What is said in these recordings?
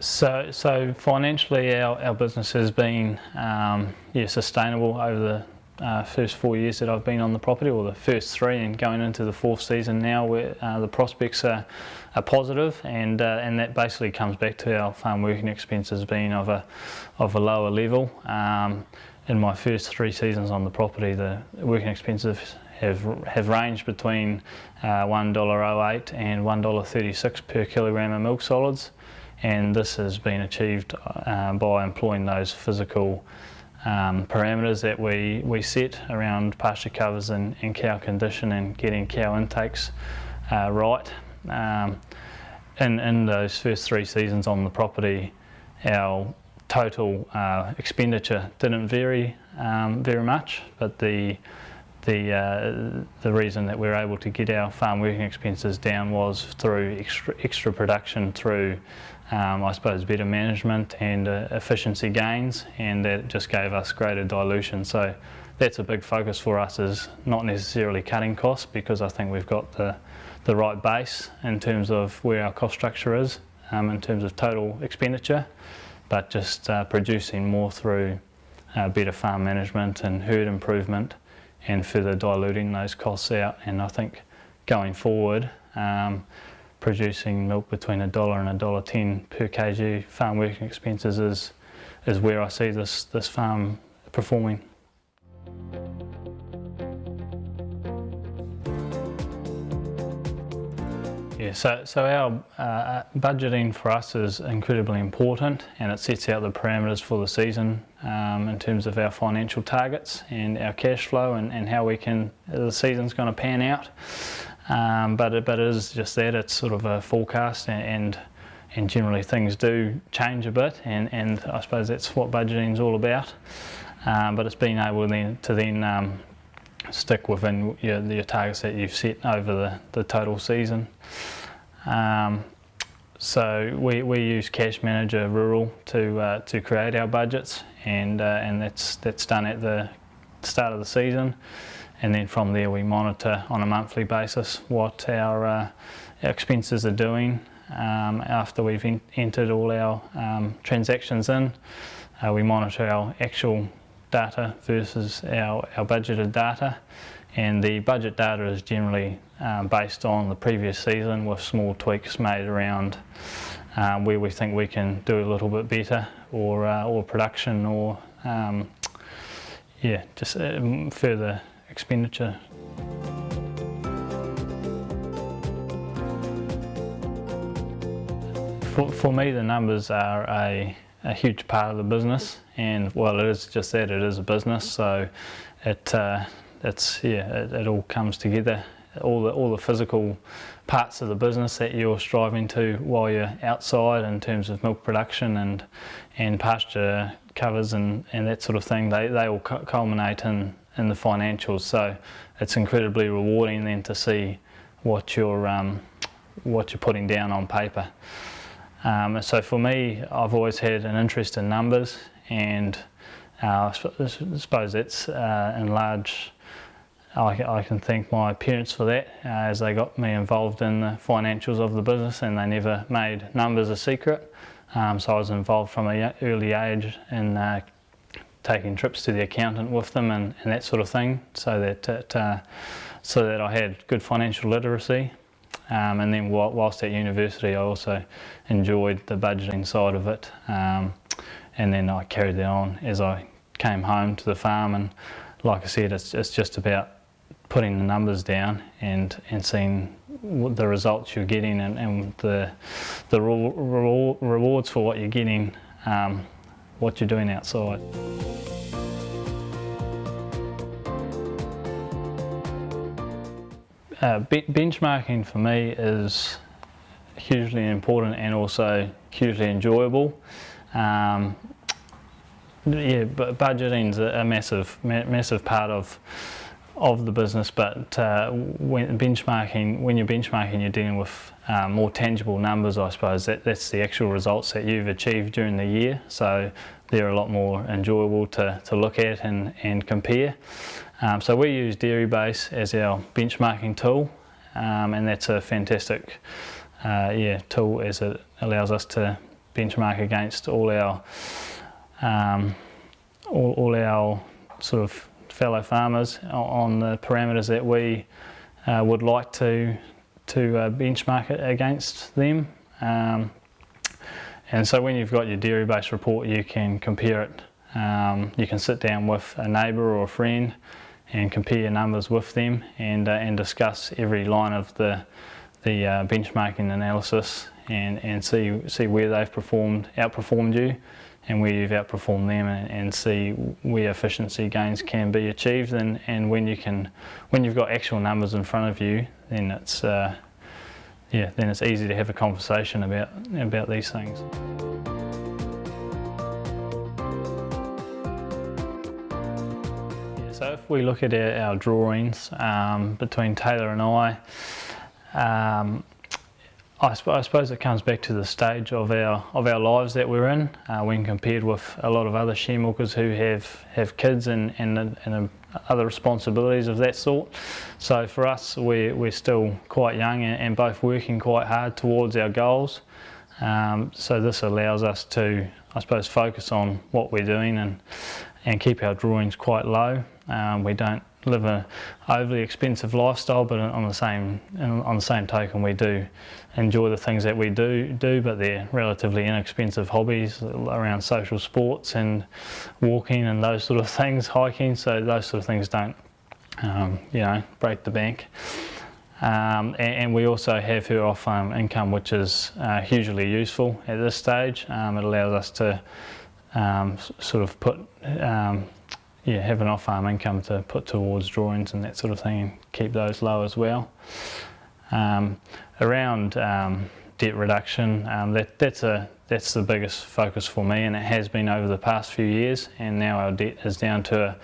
So financially, our business has been sustainable over the first 4 years that I've been on the property, or the first 3, and going into the 4th season now, where the prospects are positive, and that basically comes back to our farm working expenses being of a lower level. In my first 3 seasons on the property, the working expenses have ranged between $1.08 and $1.36 per kilogram of milk solids, and this has been achieved by employing those physical parameters that we set around pasture covers and cow condition, and getting cow intakes right. In those first 3 seasons on the property, our total expenditure didn't vary very much, but the reason that we were able to get our farm working expenses down was through extra production, through I suppose better management and efficiency gains, and that just gave us greater dilution. So that's a big focus for us, is not necessarily cutting costs, because I think we've got the right base in terms of where our cost structure is, in terms of total expenditure, but just producing more through better farm management and herd improvement, and further diluting those costs out. And I think going forward, producing milk between $1 and $1.10 per kg farm working expenses is where I see this farm performing. Yeah, so our budgeting for us is incredibly important, and it sets out the parameters for the season in terms of our financial targets and our cash flow, and how the season's going to pan out. But it is just that, it's sort of a forecast, and generally things do change a bit, and I suppose that's what budgeting is all about. But it's being able to stick within your targets that you've set over the total season. So we use Cash Manager Rural to create our budgets, and that's done at the start of the season, and then from there we monitor on a monthly basis what our expenses are doing after we've entered all our transactions in. We monitor our actual data versus our budgeted data, and the budget data is generally based on the previous season, with small tweaks made around where we think we can do a little bit better, or production, or just further expenditure. For me, the numbers are a huge part of the business, and well, it is just that, it is a business, so it all comes together. All the physical parts of the business that you're striving to while you're outside, in terms of milk production and pasture covers and that sort of thing, they all culminate in the financials. So it's incredibly rewarding then to see what you're putting down on paper. So for me, I've always had an interest in numbers, and I suppose that's in large, I can thank my parents for that, as they got me involved in the financials of the business, and they never made numbers a secret. So I was involved from an early age in taking trips to the accountant with them and that sort of thing, so that I had good financial literacy. And then whilst at university, I also enjoyed the budgeting side of it, and then I carried that on as I came home to the farm. And like I said, it's just about putting the numbers down and seeing the results you're getting, and the rewards for what you're getting, what you're doing outside. Benchmarking for me is hugely important, and also hugely enjoyable. But budgeting's a massive part of the business. But when you're benchmarking, you're dealing with more tangible numbers, I suppose. That's the actual results that you've achieved during the year. So they're a lot more enjoyable to look at and compare. So we use DairyBase as our benchmarking tool, and that's a fantastic tool, as it allows us to benchmark against all our sort of fellow farmers on the parameters that we would like to benchmark it against them. And so when you've got your dairy-based report, you can compare it. You can sit down with a neighbour or a friend and compare your numbers with them, and discuss every line of the benchmarking analysis, and see where they've outperformed you, and where you've outperformed them, and see where efficiency gains can be achieved. And when you've got actual numbers in front of you, then it's easy to have a conversation about these things. So if we look at our drawings between Taylor and I suppose it comes back to the stage of our lives that we're in, when compared with a lot of other share milkers who have kids and other responsibilities of that sort. So for us, we're still quite young and both working quite hard towards our goals. So this allows us to, I suppose, focus on what we're doing and keep our drawings quite low. We don't live an overly expensive lifestyle, but on the same token, we do enjoy the things that we do, but they're relatively inexpensive hobbies around social sports and walking and those sort of things, hiking. So those sort of things don't, break the bank. And we also have her off-farm income, which is hugely useful at this stage. It allows us to sort of have an off-farm income to put towards drawings and that sort of thing, and keep those low as well. Around debt reduction, that's the biggest focus for me, and it has been over the past few years. And now our debt is down to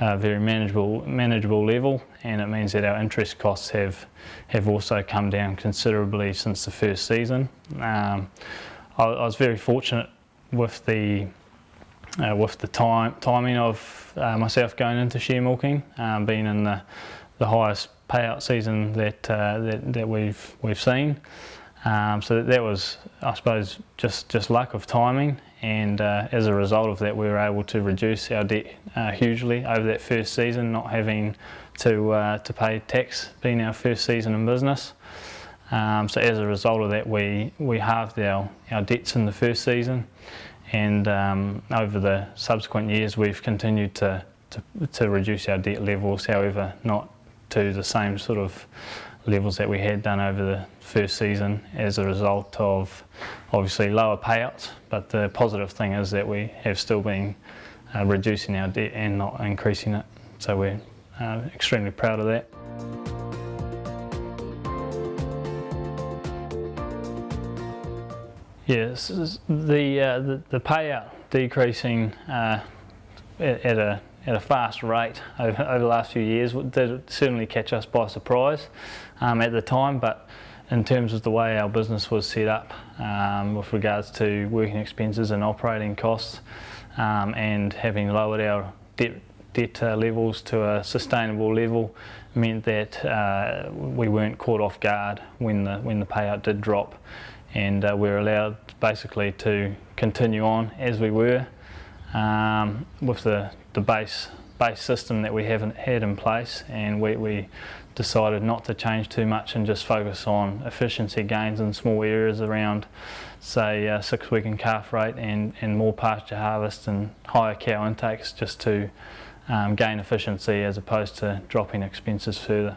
a very manageable level, and it means that our interest costs have also come down considerably since the first season. I was very fortunate with the timing of myself going into share milking, being in the highest payout season that we've seen. So that was, I suppose, just luck of timing, and as a result of that, we were able to reduce our debt hugely over that first season, not having to pay tax, being our first season in business. So as a result of that, we halved our debts in the first season. And over the subsequent years, we've continued to reduce our debt levels, however, not to the same sort of levels that we had done over the first season, as a result of obviously lower payouts. But the positive thing is that we have still been reducing our debt and not increasing it. So we're extremely proud of that. Yes, the payout decreasing at a fast rate over the last few years did certainly catch us by surprise at the time. But in terms of the way our business was set up, with regards to working expenses and operating costs, and having lowered our debt levels to a sustainable level, meant that we weren't caught off guard when the payout did drop. And we're allowed basically to continue on as we were, with the base system that we haven't had in place, and we decided not to change too much and just focus on efficiency gains in small areas around, say, 6 week and calf rate, and more pasture harvest and higher cow intakes, just to gain efficiency as opposed to dropping expenses further.